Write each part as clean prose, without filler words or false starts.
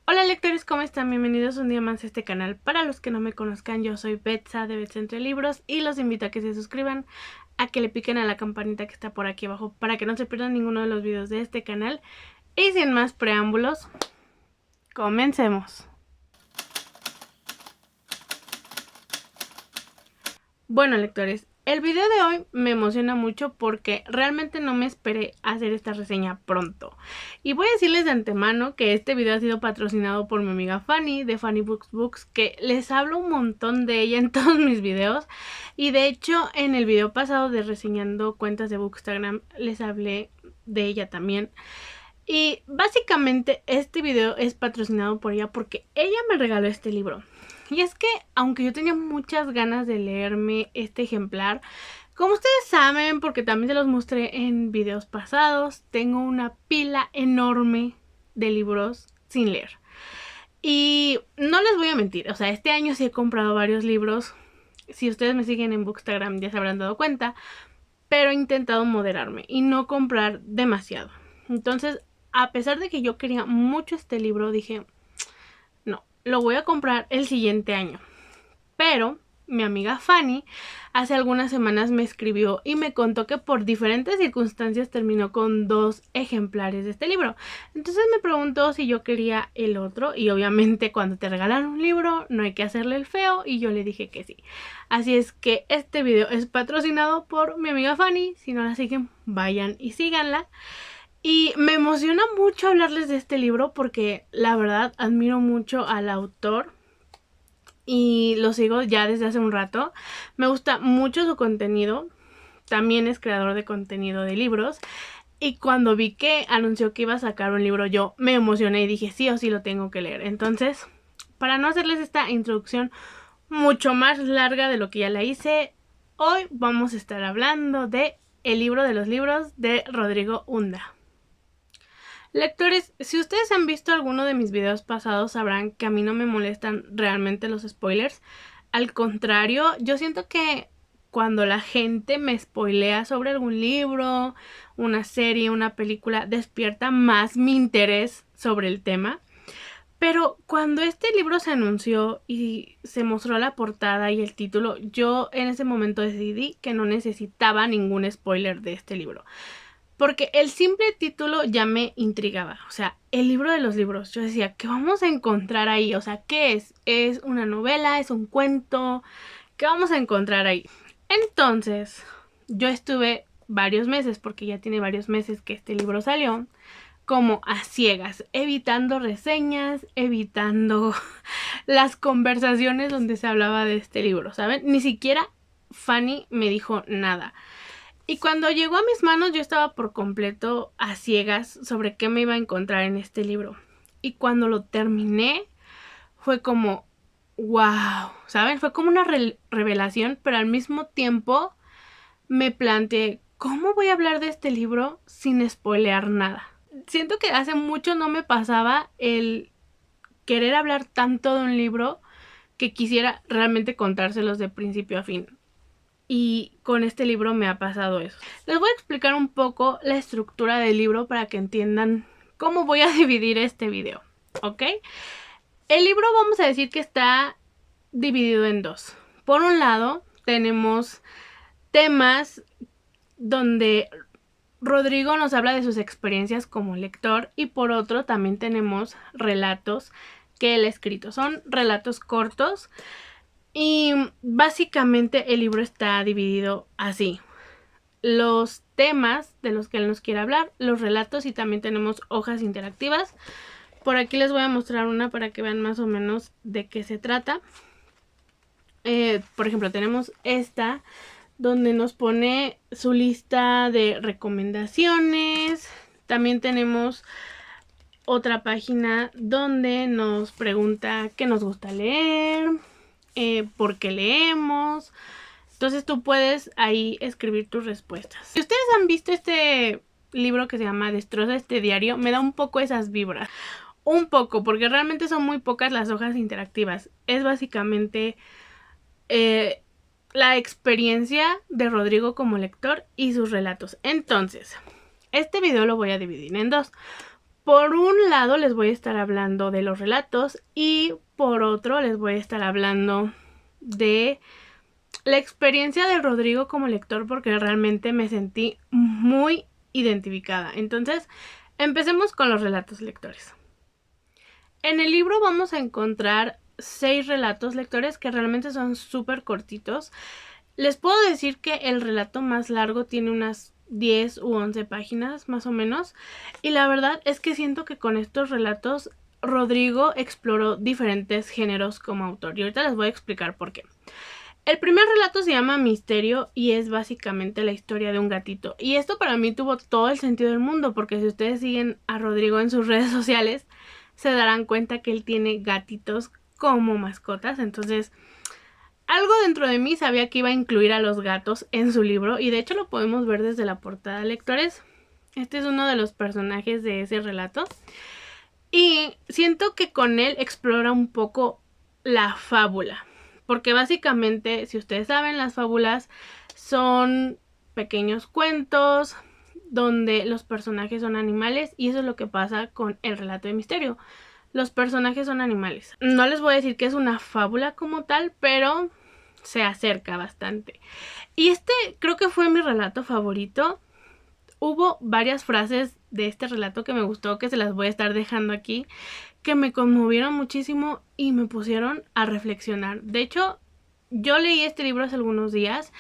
Hola lectores, ¿cómo están? Bienvenidos un día más a este canal. Para los que no me conozcan, yo soy Betsa de Betsa Entre Libros y los invito a que se suscriban, a que le piquen a la campanita que está por aquí abajo para que no se pierdan ninguno de los videos de este canal. Y sin más preámbulos, comencemos. Bueno lectores, el video de hoy me emociona mucho porque realmente no me esperé hacer esta reseña pronto. Y voy a decirles de antemano que este video ha sido patrocinado por mi amiga Fanny de Fanny Books, que les hablo un montón de ella en todos mis videos. Y de hecho en el video pasado de reseñando cuentas de Bookstagram les hablé de ella también. Y básicamente este video es patrocinado por ella porque ella me regaló este libro. Y es que, aunque yo tenía muchas ganas de leerme este ejemplar, como ustedes saben, porque también se los mostré en videos pasados, tengo una pila enorme de libros sin leer. Y no les voy a mentir, o sea, este año sí he comprado varios libros. Si ustedes me siguen en Bookstagram ya se habrán dado cuenta, pero he intentado moderarme y no comprar demasiado. Entonces, a pesar de que yo quería mucho este libro, dije, no, lo voy a comprar el siguiente año. Pero mi amiga Fanny hace algunas semanas me escribió y me contó que por diferentes circunstancias terminó con 2 ejemplares de este libro. Entonces me preguntó si yo quería el otro y obviamente cuando te regalan un libro no hay que hacerle el feo y yo le dije que sí. Así es que este video es patrocinado por mi amiga Fanny. Si no la siguen, vayan y síganla. Y me emociona mucho hablarles de este libro porque la verdad admiro mucho al autor y lo sigo ya desde hace un rato. Me gusta mucho su contenido. También es creador de contenido de libros. Y cuando vi que anunció que iba a sacar un libro, yo me emocioné y dije sí o sí lo tengo que leer. Entonces, para no hacerles esta introducción mucho más larga de lo que ya la hice, hoy vamos a estar hablando de El libro de los libros de Rodrigo Unda. Lectores, si ustedes han visto alguno de mis videos pasados sabrán que a mí no me molestan realmente los spoilers. Al contrario, yo siento que cuando la gente me spoilea sobre algún libro, una serie, una película, despierta más mi interés sobre el tema. Pero cuando este libro se anunció y se mostró la portada y el título, yo en ese momento decidí que no necesitaba ningún spoiler de este libro. Porque el simple título ya me intrigaba. O sea, el libro de los libros. Yo decía, ¿qué vamos a encontrar ahí? O sea, ¿qué es? ¿Es una novela? ¿Es un cuento? ¿Qué vamos a encontrar ahí? Entonces, yo estuve varios meses, porque ya tiene varios meses que este libro salió, como a ciegas, evitando reseñas, evitando las conversaciones donde se hablaba de este libro, ¿saben? Ni siquiera Fanny me dijo nada. Y cuando llegó a mis manos yo estaba por completo a ciegas sobre qué me iba a encontrar en este libro. Y cuando lo terminé fue como, wow, ¿saben? Fue como una revelación, pero al mismo tiempo me planteé, ¿cómo voy a hablar de este libro sin spoilear nada? Siento que hace mucho no me pasaba el querer hablar tanto de un libro que quisiera realmente contárselos de principio a fin. Y con este libro me ha pasado eso. Les voy a explicar un poco la estructura del libro para que entiendan cómo voy a dividir este video, ¿ok? El libro vamos a decir que está dividido en dos. Por un lado tenemos temas donde Rodrigo nos habla de sus experiencias como lector y por otro también tenemos relatos que él ha escrito. Son relatos cortos. Y básicamente el libro está dividido así. Los temas de los que él nos quiere hablar, los relatos y también tenemos hojas interactivas. Por aquí les voy a mostrar una para que vean más o menos de qué se trata. Por ejemplo, tenemos esta donde nos pone su lista de recomendaciones. También tenemos otra página donde nos pregunta qué nos gusta leer, por qué leemos. Entonces tú puedes ahí escribir tus respuestas. Si ustedes han visto este libro que se llama Destroza este diario, me da un poco esas vibras. Un poco, porque realmente son muy pocas las hojas interactivas. Es básicamente la experiencia de Rodrigo como lector y sus relatos. Entonces, este video lo voy a dividir en dos. por un lado les voy a estar hablando de los relatos y por otro les voy a estar hablando de la experiencia de Rodrigo como lector, porque realmente me sentí muy identificada. Entonces, empecemos con los relatos lectores. En el libro vamos a encontrar 6 relatos lectores que realmente son súper cortitos. Les puedo decir que el relato más largo tiene unas 10 u 11 páginas más o menos, y la verdad es que siento que con estos relatos Rodrigo exploró diferentes géneros como autor, y ahorita les voy a explicar por qué. El primer relato se llama Misterio y es básicamente la historia de un gatito, y esto para mí tuvo todo el sentido del mundo, porque si ustedes siguen a Rodrigo en sus redes sociales se darán cuenta que él tiene gatitos como mascotas. Entonces algo dentro de mí sabía que iba a incluir a los gatos en su libro, y de hecho lo podemos ver desde la portada, lectores. Este es uno de los personajes de ese relato, y siento que con él explora un poco la fábula, porque básicamente, si ustedes saben, las fábulas son pequeños cuentos donde los personajes son animales, y eso es lo que pasa con el relato de Misterio. Los personajes son animales. No les voy a decir que es una fábula como tal, pero se acerca bastante. Y este creo que fue mi relato favorito. Hubo varias frases de este relato que me gustó, que se las voy a estar dejando aquí, que me conmovieron muchísimo y me pusieron a reflexionar. De hecho, yo leí este libro hace algunos días,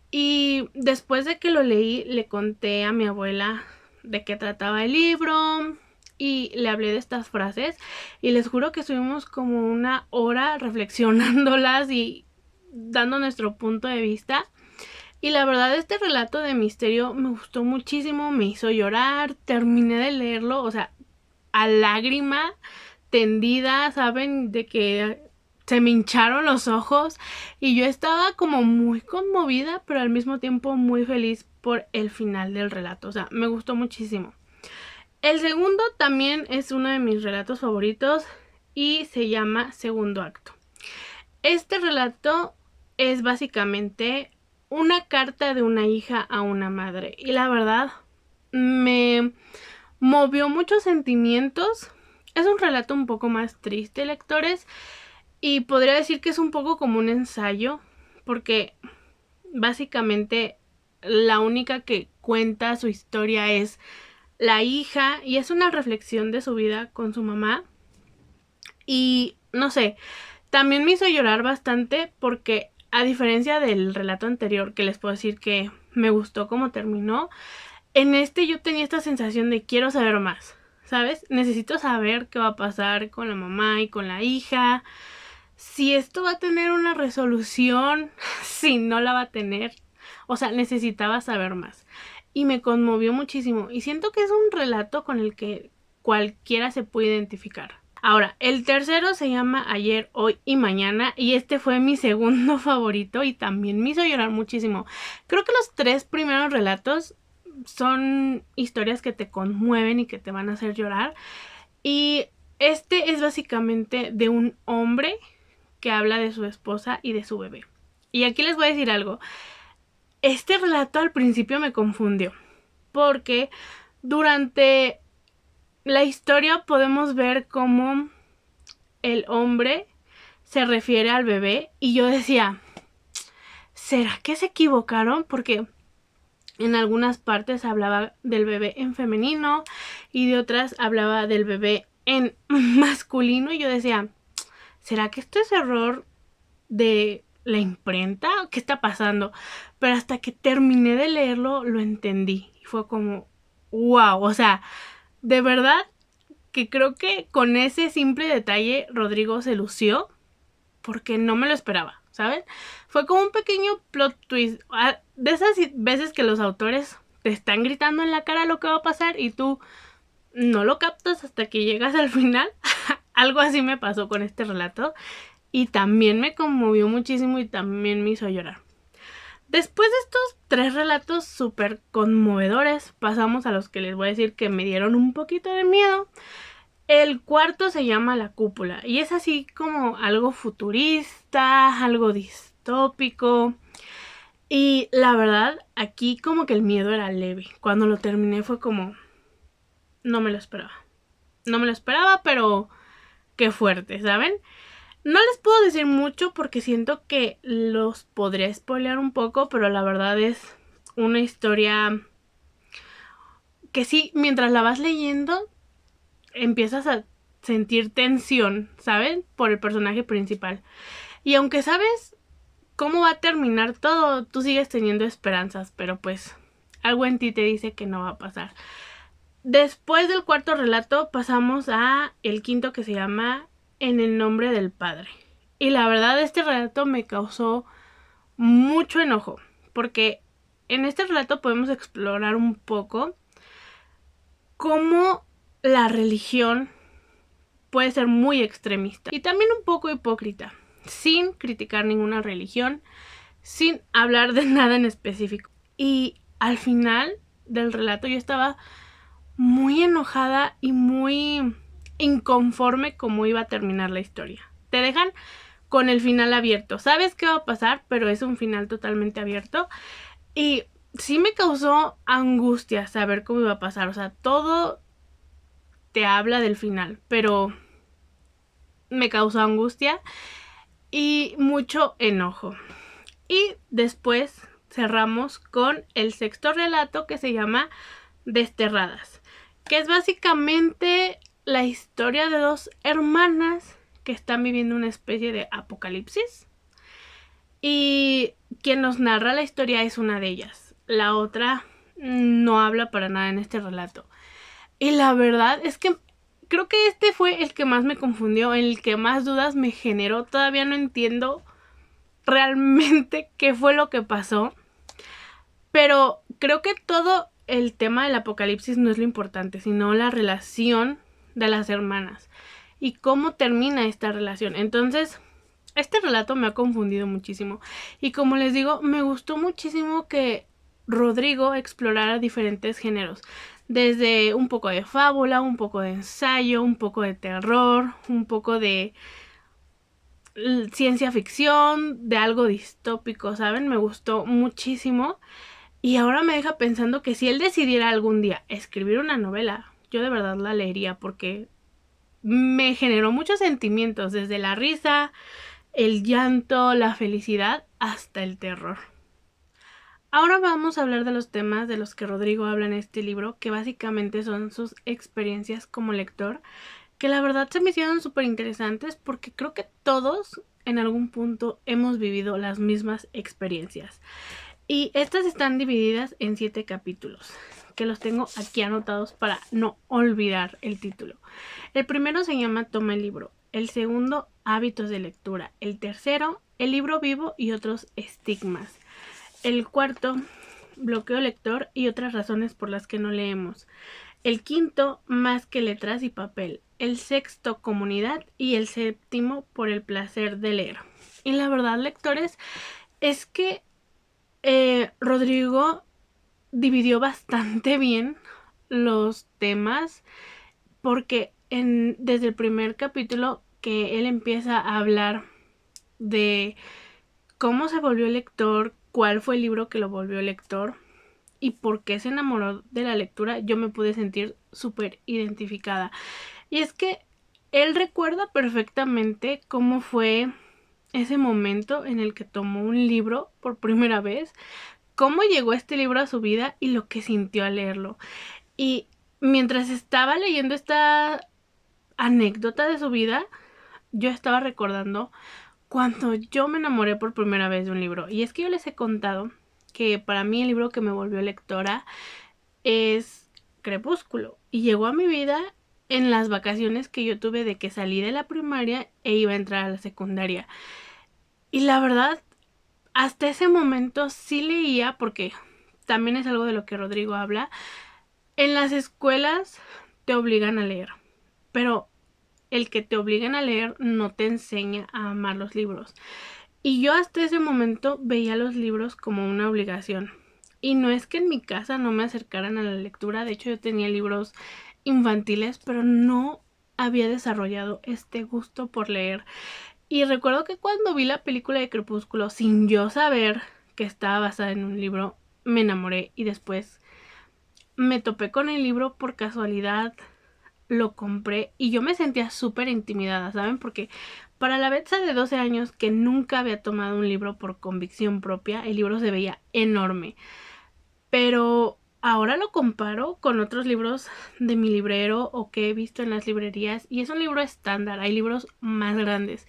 y después de que lo leí le conté a mi abuela de qué trataba el libro y le hablé de estas frases, y les juro que estuvimos como una hora reflexionándolas y dando nuestro punto de vista. Y la verdad, este relato de Misterio me gustó muchísimo, me hizo llorar, terminé de leerlo, o sea, a lágrima tendida, ¿saben? De que se me hincharon los ojos, y yo estaba como muy conmovida, pero al mismo tiempo muy feliz por el final del relato. O sea, me gustó muchísimo. El segundo también es uno de mis relatos favoritos y se llama Segundo Acto. Este relato es básicamente una carta de una hija a una madre, y la verdad me movió muchos sentimientos. Es un relato un poco más triste, lectores, y podría decir que es un poco como un ensayo, porque básicamente la única que cuenta su historia es la hija, y es una reflexión de su vida con su mamá. Y no sé, también me hizo llorar bastante porque, a diferencia del relato anterior, que les puedo decir que me gustó cómo terminó, en este yo tenía esta sensación de quiero saber más, ¿sabes? Necesito saber qué va a pasar con la mamá y con la hija, si esto va a tener una resolución, si no la va a tener. O sea, necesitaba saber más. Y me conmovió muchísimo. Y siento que es un relato con el que cualquiera se puede identificar. Ahora, el tercero se llama Ayer, Hoy y Mañana. Y este fue mi segundo favorito y también me hizo llorar muchísimo. Creo que los 3 primeros relatos son historias que te conmueven y que te van a hacer llorar. Y este es básicamente de un hombre que habla de su esposa y de su bebé. Y aquí les voy a decir algo. Este relato al principio me confundió, porque durante la historia podemos ver cómo el hombre se refiere al bebé, y yo decía, ¿será que se equivocaron? Porque en algunas partes hablaba del bebé en femenino y de otras hablaba del bebé en masculino, y yo decía, ¿será que esto es error de la imprenta? ¿Qué está pasando? Pero hasta que terminé de leerlo lo entendí y fue como wow. O sea, de verdad que creo que con ese simple detalle Rodrigo se lució, porque no me lo esperaba, ¿saben? Fue como un pequeño plot twist, de esas veces que los autores te están gritando en la cara lo que va a pasar y tú no lo captas hasta que llegas al final. Algo así me pasó con este relato, y también me conmovió muchísimo y también me hizo llorar. Después de estos 3 relatos súper conmovedores, pasamos a los que les voy a decir que me dieron un poquito de miedo. El cuarto se llama La Cúpula y es así como algo futurista, algo distópico. Y la verdad, aquí como que el miedo era leve. Cuando lo terminé fue como, no me lo esperaba. no me lo esperaba, pero qué fuerte, ¿saben? No les puedo decir mucho porque siento que los podría spoilear un poco, pero la verdad es una historia que sí, mientras la vas leyendo, empiezas a sentir tensión, ¿saben? Por el personaje principal. Y aunque sabes cómo va a terminar todo, tú sigues teniendo esperanzas, pero pues algo en ti te dice que no va a pasar. Después del cuarto relato pasamos a el quinto, que se llama En el nombre del Padre. Y la verdad, este relato me causó mucho enojo, porque en este relato podemos explorar un poco cómo la religión puede ser muy extremista y también un poco hipócrita, sin criticar ninguna religión, sin hablar de nada en específico. Y al final del relato yo estaba muy enojada y muy inconforme cómo iba a terminar la historia. Te dejan con el final abierto. Sabes qué va a pasar, pero es un final totalmente abierto. Y sí me causó angustia saber cómo iba a pasar. O sea, todo te habla del final, pero me causó angustia y mucho enojo. Y después cerramos con el sexto relato, que se llama Desterradas, que es básicamente la historia de dos hermanas que están viviendo una especie de apocalipsis. Y quien nos narra la historia es una de ellas. La otra no habla para nada en este relato. Y la verdad es que creo que este fue el que más me confundió, el que más dudas me generó. Todavía no entiendo realmente qué fue lo que pasó. Pero creo que todo el tema del apocalipsis no es lo importante, sino la relación de las hermanas y cómo termina esta relación. Entonces, este relato me ha confundido muchísimo. Y como les digo, me gustó muchísimo que Rodrigo explorara diferentes géneros. Desde un poco de fábula, un poco de ensayo, un poco de terror, un poco de ciencia ficción, de algo distópico, ¿saben? Me gustó muchísimo. Y ahora me deja pensando que si él decidiera algún día escribir una novela, yo de verdad la leería porque me generó muchos sentimientos, desde la risa, el llanto, la felicidad, hasta el terror. Ahora vamos a hablar de los temas de los que Rodrigo habla en este libro, que básicamente son sus experiencias como lector, que la verdad se me hicieron súper interesantes porque creo que todos en algún punto hemos vivido las mismas experiencias. Y estas están divididas en 7 capítulos, que los tengo aquí anotados para no olvidar el título. El primero se llama Toma el libro, el segundo Hábitos de lectura, el tercero El libro vivo y otros estigmas, el cuarto Bloqueo lector y otras razones por las que no leemos, el quinto Más que letras y papel, el sexto Comunidad y el séptimo Por el placer de leer. Y la verdad, lectores, es que Rodrigo dividió bastante bien los temas, porque desde el primer capítulo que él empieza a hablar de cómo se volvió lector, cuál fue el libro que lo volvió lector y por qué se enamoró de la lectura, yo me pude sentir súper identificada. Y es que él recuerda perfectamente cómo fue ese momento en el que tomó un libro por primera vez, cómo llegó este libro a su vida y lo que sintió al leerlo. Y mientras estaba leyendo esta anécdota de su vida, yo estaba recordando cuando yo me enamoré por primera vez de un libro. Y es que yo les he contado que para mí el libro que me volvió lectora es Crepúsculo. Y llegó a mi vida en las vacaciones que yo tuve de que salí de la primaria e iba a entrar a la secundaria. Y la verdad, hasta ese momento sí leía, porque también es algo de lo que Rodrigo habla. En las escuelas te obligan a leer, pero el que te obliguen a leer no te enseña a amar los libros. Y yo hasta ese momento veía los libros como una obligación. Y no es que en mi casa no me acercaran a la lectura, de hecho yo tenía libros infantiles, pero no había desarrollado este gusto por leer. Y recuerdo que cuando vi la película de Crepúsculo, sin yo saber que estaba basada en un libro, me enamoré y después me topé con el libro por casualidad lo compré y yo me sentía súper intimidada, ¿saben? Porque para la Betsa de 12 años que nunca había tomado un libro por convicción propia, el libro se veía enorme. Pero ahora lo comparo con otros libros de mi librero o que he visto en las librerías y es un libro estándar, hay libros más grandes.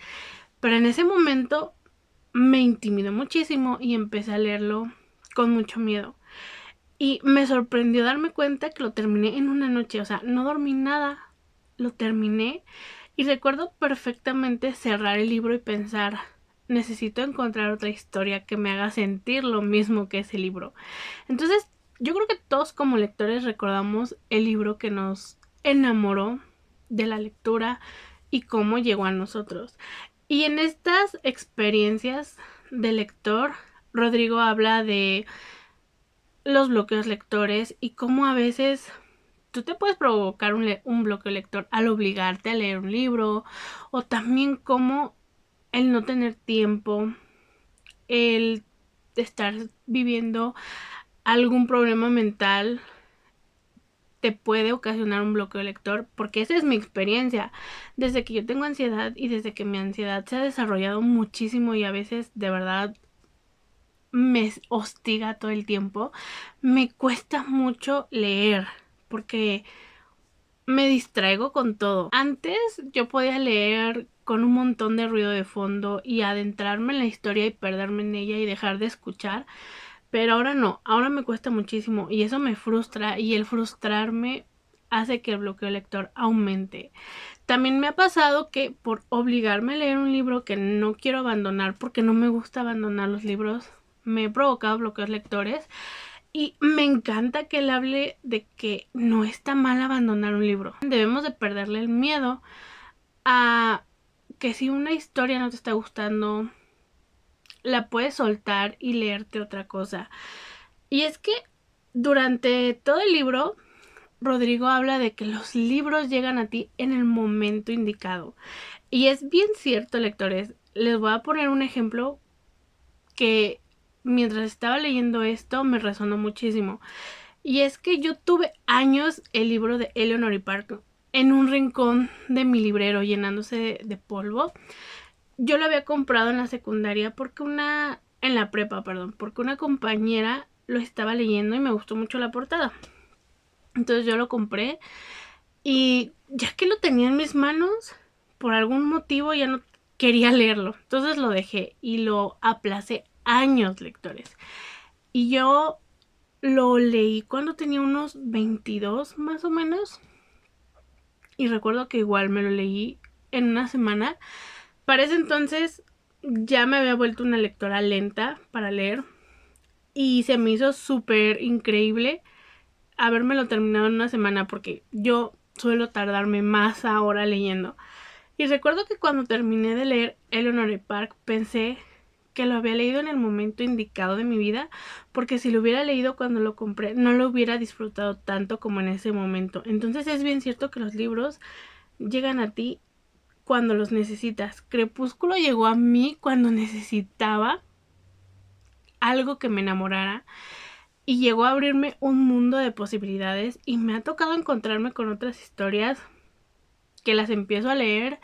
Pero en ese momento me intimidó muchísimo y empecé a leerlo con mucho miedo. Y me sorprendió darme cuenta que lo terminé en una noche, o sea, no dormí nada, lo terminé y recuerdo perfectamente cerrar el libro y pensar, necesito encontrar otra historia que me haga sentir lo mismo que ese libro. Entonces, yo creo que todos como lectores recordamos el libro que nos enamoró de la lectura y cómo llegó a nosotros. Y en estas experiencias de lector, Rodrigo habla de los bloqueos lectores y cómo a veces tú te puedes provocar un bloqueo lector al obligarte a leer un libro, o también cómo el no tener tiempo, el estar viviendo algún problema mental te puede ocasionar un bloqueo lector, porque esa es mi experiencia. Desde que yo tengo ansiedad y desde que mi ansiedad se ha desarrollado muchísimo y a veces de verdad me hostiga todo el tiempo, me cuesta mucho leer porque me distraigo con todo. Antes yo podía leer con un montón de ruido de fondo y adentrarme en la historia y perderme en ella y dejar de escuchar, pero ahora no, ahora me cuesta muchísimo y eso me frustra y el frustrarme hace que el bloqueo lector aumente. También me ha pasado que por obligarme a leer un libro que no quiero abandonar, porque no me gusta abandonar los libros, me he provocado bloqueos lectores. Y me encanta que él hable de que no está mal abandonar un libro. Debemos de perderle el miedo a que si una historia no te está gustando, la puedes soltar y leerte otra cosa. Y es que durante todo el libro, Rodrigo habla de que los libros llegan a ti en el momento indicado. Y es bien cierto, lectores. Les voy a poner un ejemplo que mientras estaba leyendo esto me resonó muchísimo. Y es que yo tuve años el libro de Eleanor y Park en un rincón de mi librero llenándose de polvo. Yo lo había comprado en la secundaria en la prepa, perdón, porque una compañera lo estaba leyendo y me gustó mucho la portada. Entonces yo lo compré y ya que lo tenía en mis manos, por algún motivo ya no quería leerlo. Entonces lo dejé y lo aplacé años, lectores. Y yo lo leí cuando tenía unos 22 más o menos. Y recuerdo que igual me lo leí en una semana. Para ese entonces ya me había vuelto una lectora lenta para leer. Y se me hizo súper increíble habérmelo terminado en una semana porque yo suelo tardarme más ahora leyendo. Y recuerdo que cuando terminé de leer Eleanor y Park pensé que lo había leído en el momento indicado de mi vida, porque si lo hubiera leído cuando lo compré no lo hubiera disfrutado tanto como en ese momento. Entonces es bien cierto que los libros llegan a ti cuando los necesitas. Crepúsculo llegó a mí cuando necesitaba algo que me enamorara y llegó a abrirme un mundo de posibilidades y me ha tocado encontrarme con otras historias que las empiezo a leer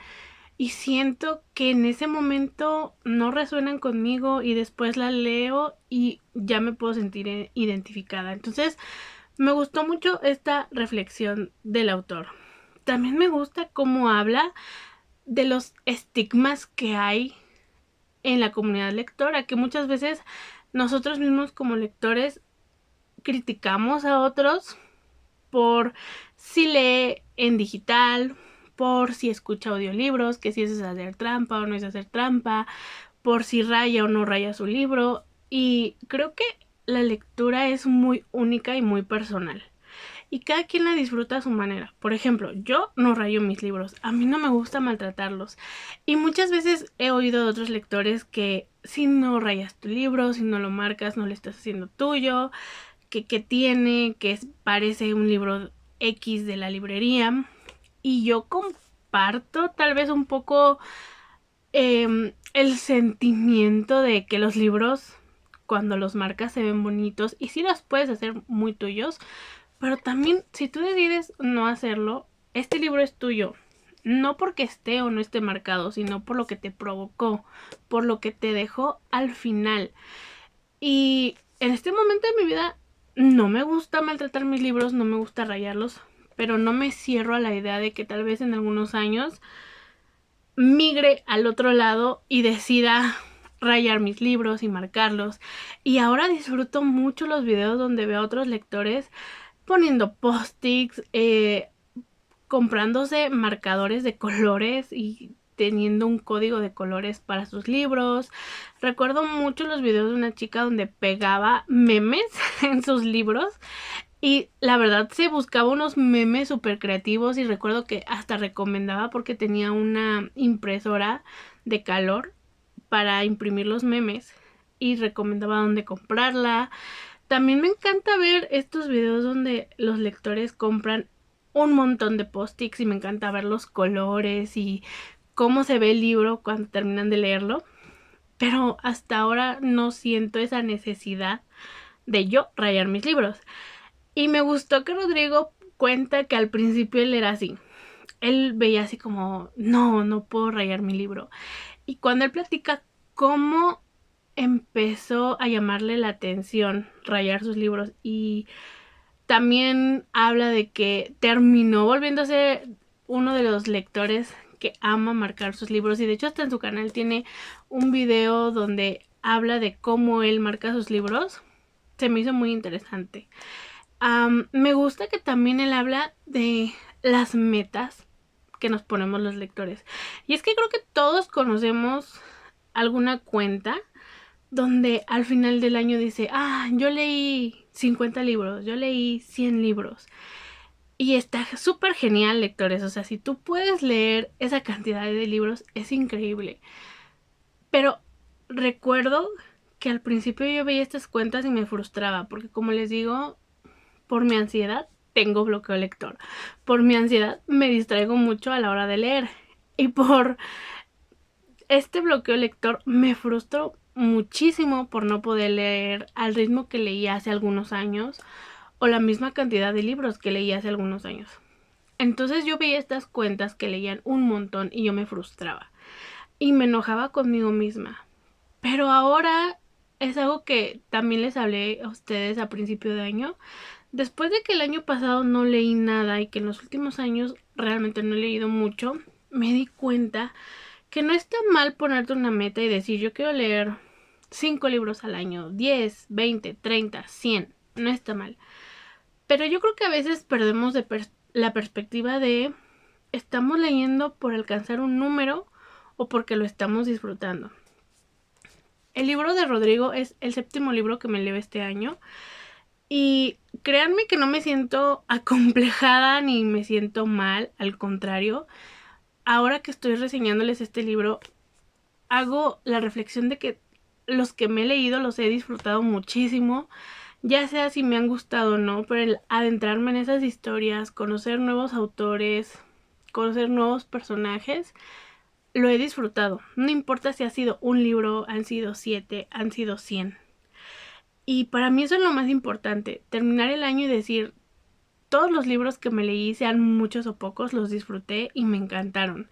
y siento que en ese momento no resuenan conmigo y después las leo y ya me puedo sentir identificada. Entonces me gustó mucho esta reflexión del autor. También me gusta cómo habla de los estigmas que hay en la comunidad lectora, que muchas veces nosotros mismos como lectores criticamos a otros por si lee en digital, por si escucha audiolibros, que si es hacer trampa o no es hacer trampa, por si raya o no raya su libro. Y creo que la lectura es muy única y muy personal. Y cada quien la disfruta a su manera. Por ejemplo, yo no rayo mis libros. A mí no me gusta maltratarlos. Y muchas veces he oído de otros lectores que si no rayas tu libro, si no lo marcas, no lo estás haciendo tuyo, que tiene, que parece un libro X de la librería. Y yo comparto tal vez un poco el sentimiento de que los libros, cuando los marcas, se ven bonitos y sí los puedes hacer muy tuyos, pero también si tú decides no hacerlo, este libro es tuyo. No porque esté o no esté marcado, sino por lo que te provocó, por lo que te dejó al final. Y en este momento de mi vida no me gusta maltratar mis libros, no me gusta rayarlos, pero no me cierro a la idea de que tal vez en algunos años migre al otro lado y decida rayar mis libros y marcarlos. Y ahora disfruto mucho los videos donde veo a otros lectores poniendo post-its, comprándose marcadores de colores y teniendo un código de colores para sus libros. Recuerdo mucho los videos de una chica donde pegaba memes en sus libros y la verdad se buscaba unos memes súper creativos y recuerdo que hasta recomendaba porque tenía una impresora de color para imprimir los memes y recomendaba dónde comprarla. También me encanta ver estos videos donde los lectores compran un montón de post-its y me encanta ver los colores y cómo se ve el libro cuando terminan de leerlo. Pero hasta ahora no siento esa necesidad de yo rayar mis libros. Y me gustó que Rodrigo cuenta que al principio él era así. Él veía así como, no puedo rayar mi libro. Y cuando él platica cómo empezó a llamarle la atención rayar sus libros y también habla de que terminó volviéndose uno de los lectores que ama marcar sus libros y de hecho hasta en su canal tiene un video donde habla de cómo él marca sus libros. Se me hizo muy interesante. Me gusta que también él habla de las metas que nos ponemos los lectores. Y es que creo que todos conocemos alguna cuenta donde al final del año dice, yo leí 50 libros, yo leí 100 libros. Y está súper genial, lectores. O sea, si tú puedes leer esa cantidad de libros, es increíble. Pero recuerdo que al principio yo veía estas cuentas y me frustraba, porque como les digo, por mi ansiedad tengo bloqueo lector. Por mi ansiedad me distraigo mucho a la hora de leer. Y por este bloqueo lector me frustró muchísimo por no poder leer al ritmo que leía hace algunos años o la misma cantidad de libros que leía hace algunos años. Entonces yo veía estas cuentas que leían un montón y yo me frustraba y me enojaba conmigo misma. Pero ahora es algo que también les hablé a ustedes a principio de año. Después de que el año pasado no leí nada y que en los últimos años realmente no he leído mucho, me di cuenta que no está mal ponerte una meta y decir yo quiero leer 5 libros al año, 10, 20, 30, 100, no está mal. Pero yo creo que a veces perdemos la perspectiva de estamos leyendo por alcanzar un número o porque lo estamos disfrutando. El libro de Rodrigo es el 7º libro que me leo este año y créanme que no me siento acomplejada ni me siento mal, al contrario. Ahora que estoy reseñándoles este libro, hago la reflexión de que los que me he leído los he disfrutado muchísimo, ya sea si me han gustado o no, pero el adentrarme en esas historias, conocer nuevos autores, conocer nuevos personajes, lo he disfrutado. No importa si ha sido un libro, han sido 7, han sido 100. Y para mí eso es lo más importante, terminar el año y decir, todos los libros que me leí, sean muchos o pocos, los disfruté y me encantaron.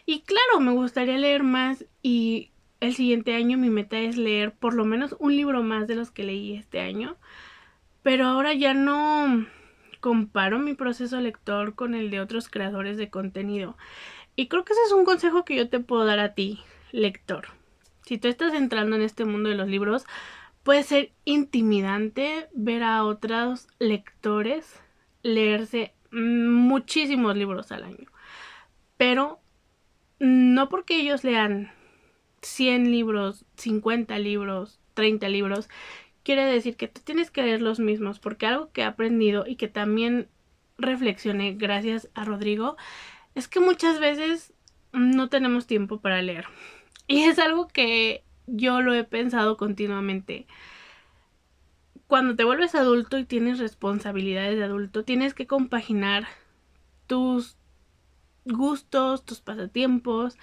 Y claro, me gustaría leer más y el siguiente año mi meta es leer por lo menos un libro más de los que leí este año. Pero ahora ya no comparo mi proceso lector con el de otros creadores de contenido. Y creo que ese es un consejo que yo te puedo dar a ti, lector. Si tú estás entrando en este mundo de los libros, puede ser intimidante ver a otros lectores leerse muchísimos libros al año. Pero no porque ellos lean 100 libros, 50 libros, 30 libros, quiere decir que tú tienes que leer los mismos, porque algo que he aprendido y que también reflexioné gracias a Rodrigo es que muchas veces no tenemos tiempo para leer. Y es algo que yo lo he pensado continuamente. Cuando te vuelves adulto y tienes responsabilidades de adulto, tienes que compaginar tus gustos, tus pasatiempos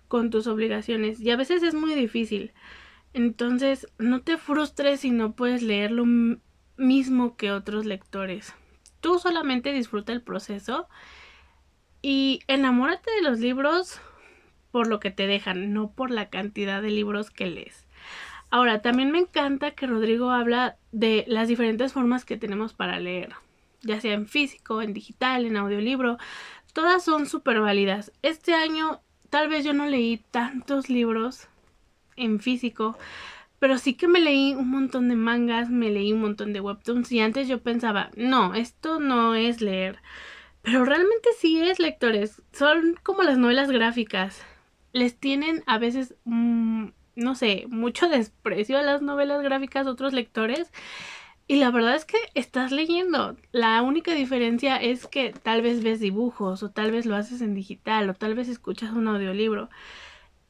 con tus obligaciones y a veces es muy difícil. Entonces no te frustres si no puedes leer lo mismo que otros lectores. Tú solamente disfruta el proceso Y enamórate de los libros por lo que te dejan, no por la cantidad de libros que lees. Ahora, también me encanta que Rodrigo habla de las diferentes formas que tenemos para leer, ya sea en físico, en digital, en audiolibro. Todas son súper válidas. Este año tal vez yo no leí tantos libros en físico, pero sí que me leí un montón de mangas, me leí un montón de webtoons y antes yo pensaba, no, esto no es leer. Pero realmente sí es, lectores. Son como las novelas gráficas. Les tienen a veces, no sé, mucho desprecio a las novelas gráficas otros lectores. Y la verdad es que estás leyendo. La única diferencia es que tal vez ves dibujos o tal vez lo haces en digital o tal vez escuchas un audiolibro.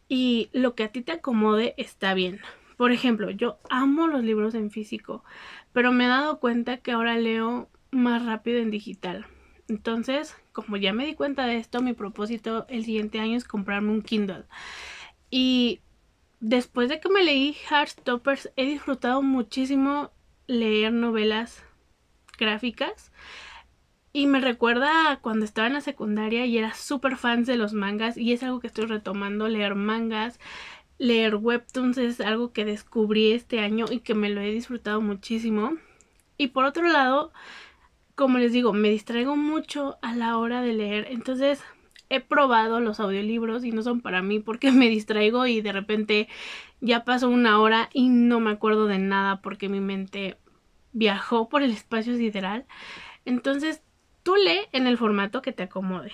Y lo que a ti te acomode está bien. Por ejemplo, yo amo los libros en físico, pero me he dado cuenta que ahora leo más rápido en digital. Entonces, como ya me di cuenta de esto, mi propósito el siguiente año es comprarme un Kindle. Y después de que me leí Heartstoppers, he disfrutado muchísimo leer novelas gráficas. Y me recuerda a cuando estaba en la secundaria y era súper fan de los mangas. Y es algo que estoy retomando, leer mangas. Leer webtoons es algo que descubrí este año y que me lo he disfrutado muchísimo. Y por otro lado, como les digo, me distraigo mucho a la hora de leer. Entonces he probado los audiolibros y no son para mí porque me distraigo y de repente ya pasó una hora y no me acuerdo de nada porque mi mente viajó por el espacio sideral. Entonces tú lee en el formato que te acomode.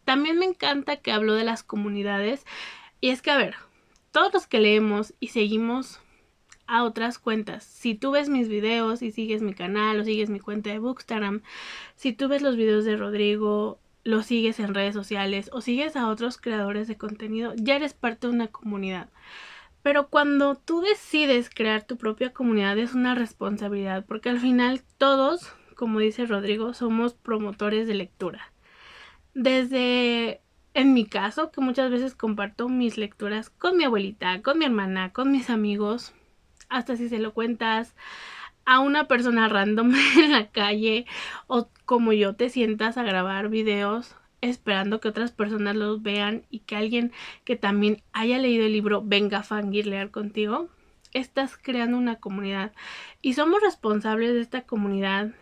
También me encanta que habló de las comunidades. Y es que, a ver, todos los que leemos y seguimos a otras cuentas, si tú ves mis videos y sigues mi canal o sigues mi cuenta de Bookstagram, si tú ves los videos de Rodrigo, lo sigues en redes sociales o sigues a otros creadores de contenido, ya eres parte de una comunidad. Pero cuando tú decides crear tu propia comunidad es una responsabilidad, porque al final todos, como dice Rodrigo, somos promotores de lectura. Desde, en mi caso, que muchas veces comparto mis lecturas con mi abuelita, con mi hermana, con mis amigos, hasta si se lo cuentas a una persona random en la calle o como yo te sientas a grabar videos esperando que otras personas los vean y que alguien que también haya leído el libro venga a fangirlear contigo, estás creando una comunidad y somos responsables de esta comunidad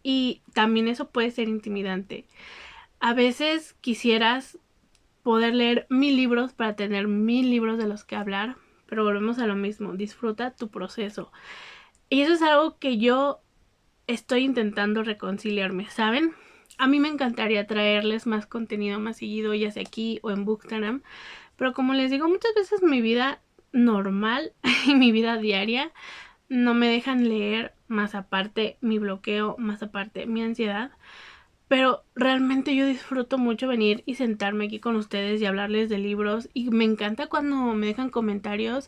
y también eso puede ser intimidante. A veces quisieras poder leer 1000 libros para tener 1000 libros de los que hablar, pero volvemos a lo mismo, disfruta tu proceso. Y eso es algo que yo estoy intentando reconciliarme, ¿saben? A mí me encantaría traerles más contenido más seguido, ya sea aquí o en Bookstagram, pero como les digo, muchas veces mi vida normal y mi vida diaria no me dejan leer, más aparte mi bloqueo, más aparte mi ansiedad. Pero realmente yo disfruto mucho venir y sentarme aquí con ustedes y hablarles de libros. Y me encanta cuando me dejan comentarios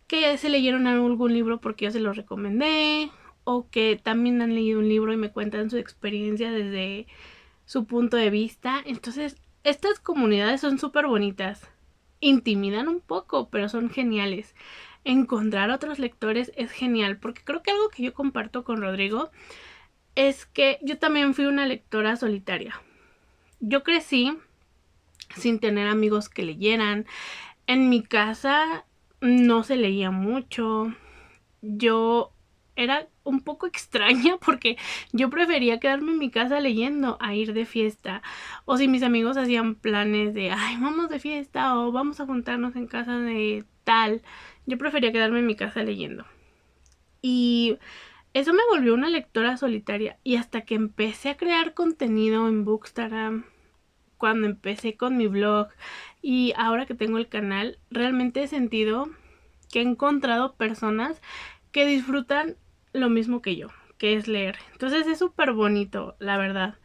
que se leyeron algún libro porque yo se los recomendé. O que también han leído un libro y me cuentan su experiencia desde su punto de vista. Entonces, estas comunidades son súper bonitas. Intimidan un poco, pero son geniales. Encontrar a otros lectores es genial. Porque creo que algo que yo comparto con Rodrigo es que yo también fui una lectora solitaria. Yo crecí sin tener amigos que leyeran. En mi casa no se leía mucho. Yo era un poco extraña porque yo prefería quedarme en mi casa leyendo a ir de fiesta. O si mis amigos hacían planes de, ay, vamos de fiesta o vamos a juntarnos en casa de tal, yo prefería quedarme en mi casa leyendo. Y eso me volvió una lectora solitaria y hasta que empecé a crear contenido en Bookstagram, cuando empecé con mi blog y ahora que tengo el canal, realmente he sentido que he encontrado personas que disfrutan lo mismo que yo, que es leer. Entonces es súper bonito, la verdad.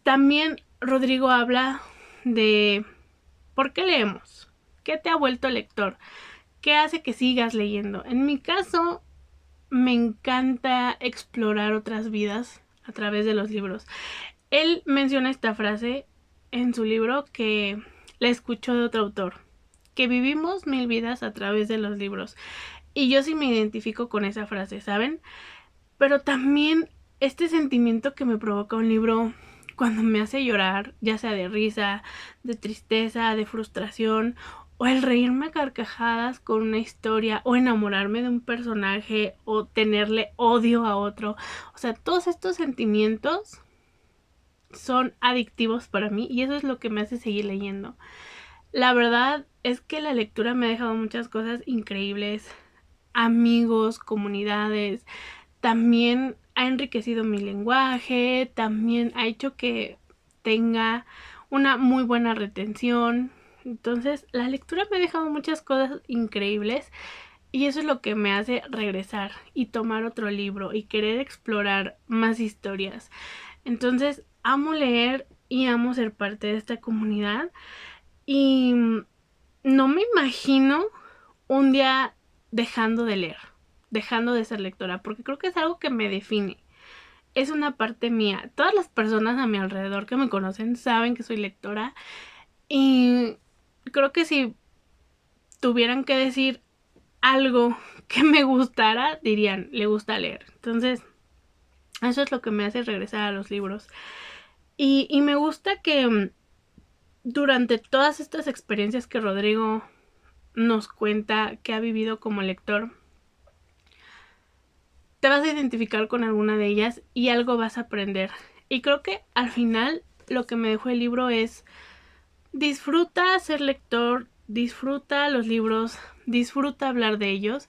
También Rodrigo habla de por qué leemos, qué te ha vuelto lector, qué hace que sigas leyendo. En mi caso, me encanta explorar otras vidas a través de los libros. Él menciona esta frase en su libro que la escuchó de otro autor, que vivimos 1000 vidas a través de los libros. Y yo sí me identifico con esa frase, ¿saben? Pero también este sentimiento que me provoca un libro cuando me hace llorar, ya sea de risa, de tristeza, de frustración, o el reírme a carcajadas con una historia, o enamorarme de un personaje, o tenerle odio a otro. O sea, todos estos sentimientos son adictivos para mí y eso es lo que me hace seguir leyendo. La verdad es que la lectura me ha dejado muchas cosas increíbles, amigos, comunidades, también ha enriquecido mi lenguaje, también ha hecho que tenga una muy buena retención. Entonces, la lectura me ha dejado muchas cosas increíbles y eso es lo que me hace regresar y tomar otro libro y querer explorar más historias. Entonces, amo leer y amo ser parte de esta comunidad y no me imagino un día dejando de leer, dejando de ser lectora, porque creo que es algo que me define. Es una parte mía. Todas las personas a mi alrededor que me conocen saben que soy lectora y creo que si tuvieran que decir algo que me gustara, dirían, le gusta leer. Entonces, eso es lo que me hace regresar a los libros. Y me gusta que durante todas estas experiencias que Rodrigo nos cuenta que ha vivido como lector, te vas a identificar con alguna de ellas y algo vas a aprender. Y creo que al final lo que me dejó el libro es: disfruta ser lector, disfruta los libros, disfruta hablar de ellos,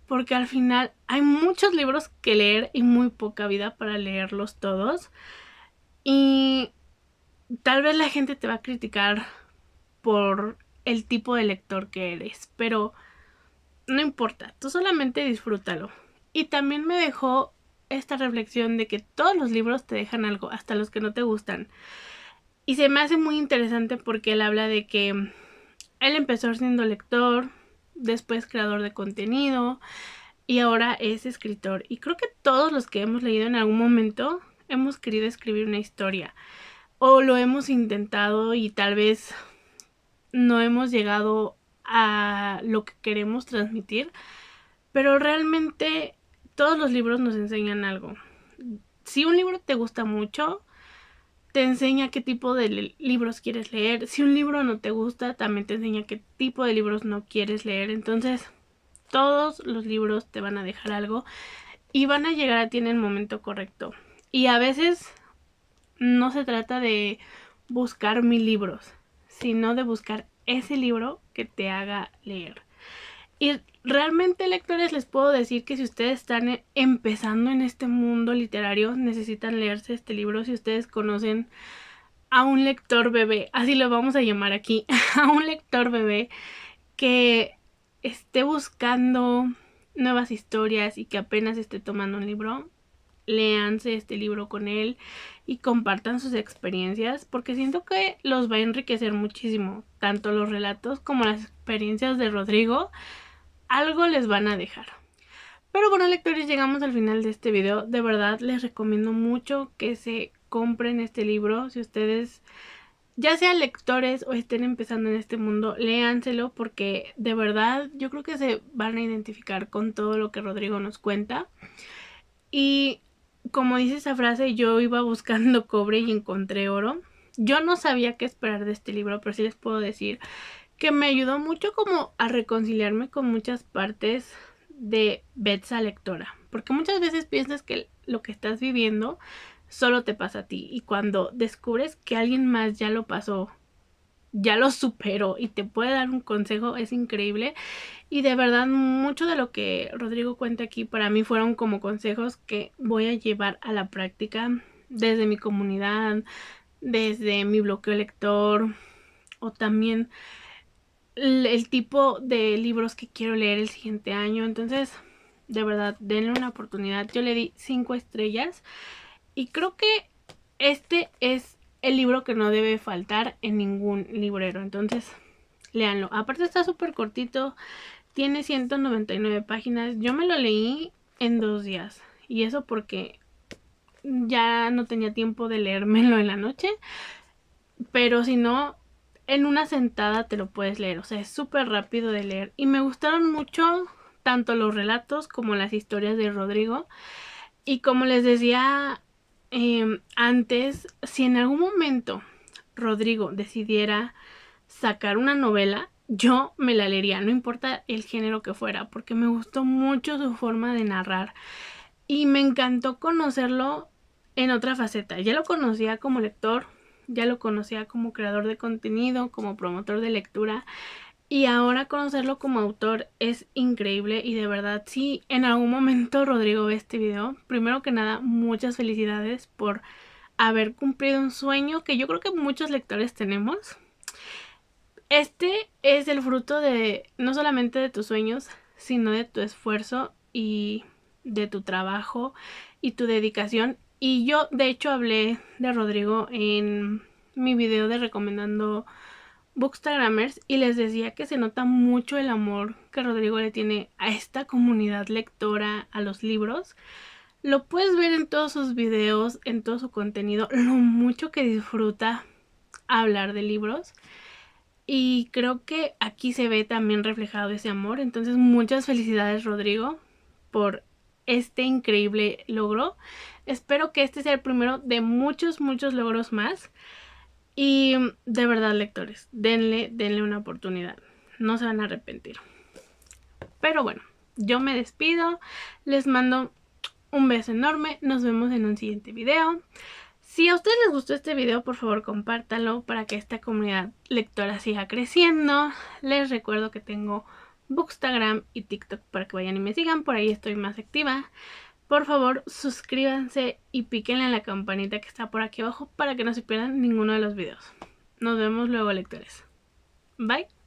porque al final hay muchos libros que leer y muy poca vida para leerlos todos. Y tal vez la gente te va a criticar por el tipo de lector que eres, pero no importa, tú solamente disfrútalo. Y también me dejó esta reflexión de que todos los libros te dejan algo, hasta los que no te gustan. Y se me hace muy interesante porque él habla de que él empezó siendo lector, después creador de contenido y ahora es escritor. Y creo que todos los que hemos leído en algún momento hemos querido escribir una historia o lo hemos intentado y tal vez no hemos llegado a lo que queremos transmitir, pero realmente todos los libros nos enseñan algo. Si un libro te gusta mucho, te enseña qué tipo de libros quieres leer. Si un libro no te gusta, también te enseña qué tipo de libros no quieres leer. Entonces, todos los libros te van a dejar algo y van a llegar a ti en el momento correcto. Y a veces no se trata de buscar 1000 libros, sino de buscar ese libro que te haga leer. Y realmente, lectores, les puedo decir que si ustedes están empezando en este mundo literario, necesitan leerse este libro. Si ustedes conocen a un lector bebé, así lo vamos a llamar aquí, a un lector bebé que esté buscando nuevas historias y que apenas esté tomando un libro, léanse este libro con él y compartan sus experiencias, porque siento que los va a enriquecer muchísimo, tanto los relatos como las experiencias de Rodrigo, algo les van a dejar. Pero bueno, lectores, llegamos al final de este video. De verdad les recomiendo mucho que se compren este libro. Si ustedes ya sean lectores o estén empezando en este mundo, léanselo porque de verdad yo creo que se van a identificar con todo lo que Rodrigo nos cuenta. Y como dice esa frase, yo iba buscando cobre y encontré oro. Yo no sabía qué esperar de este libro, pero sí les puedo decir que me ayudó mucho como a reconciliarme con muchas partes de Betsa lectora, porque muchas veces piensas que lo que estás viviendo solo te pasa a ti y cuando descubres que alguien más ya lo pasó, ya lo superó y te puede dar un consejo, es increíble. Y de verdad mucho de lo que Rodrigo cuenta aquí para mí fueron como consejos que voy a llevar a la práctica desde mi comunidad, desde mi bloqueo lector o también el tipo de libros que quiero leer el siguiente año. Entonces, de verdad, denle una oportunidad. Yo le di 5 estrellas y creo que este es el libro que no debe faltar en ningún librero. Entonces, léanlo. Aparte está súper cortito, tiene 199 páginas. Yo me lo leí en 2 días y eso porque ya no tenía tiempo de leérmelo en la noche, pero si no, en una sentada te lo puedes leer. O sea, es súper rápido de leer y me gustaron mucho tanto los relatos como las historias de Rodrigo. Y como les decía antes, si en algún momento Rodrigo decidiera sacar una novela, yo me la leería, no importa el género que fuera, porque me gustó mucho su forma de narrar y me encantó conocerlo en otra faceta. Ya lo conocía como lector, ya lo conocía como creador de contenido, como promotor de lectura, y ahora conocerlo como autor es increíble. Y de verdad, si en algún momento Rodrigo ve este video, primero que nada, muchas felicidades por haber cumplido un sueño que yo creo que muchos lectores tenemos. Este es el fruto de no solamente de tus sueños, sino de tu esfuerzo y de tu trabajo y tu dedicación. Y yo de hecho hablé de Rodrigo en mi video de recomendando Bookstagrammers y les decía que se nota mucho el amor que Rodrigo le tiene a esta comunidad lectora, a los libros. Lo puedes ver en todos sus videos, en todo su contenido, lo mucho que disfruta hablar de libros. Y creo que aquí se ve también reflejado ese amor. Entonces muchas felicidades, Rodrigo, por este increíble logro. Espero que este sea el primero de muchos logros más. Y de verdad, lectores, denle una oportunidad. No se van a arrepentir. Pero bueno, yo me despido. Les mando un beso enorme. Nos vemos en un siguiente video. Si a ustedes les gustó este video, por favor compártanlo para que esta comunidad lectora siga creciendo. Les recuerdo que tengo Bookstagram y TikTok para que vayan y me sigan. Por ahí estoy más activa. Por favor, suscríbanse y píquenle en la campanita que está por aquí abajo para que no se pierdan ninguno de los videos. Nos vemos luego, lectores. Bye.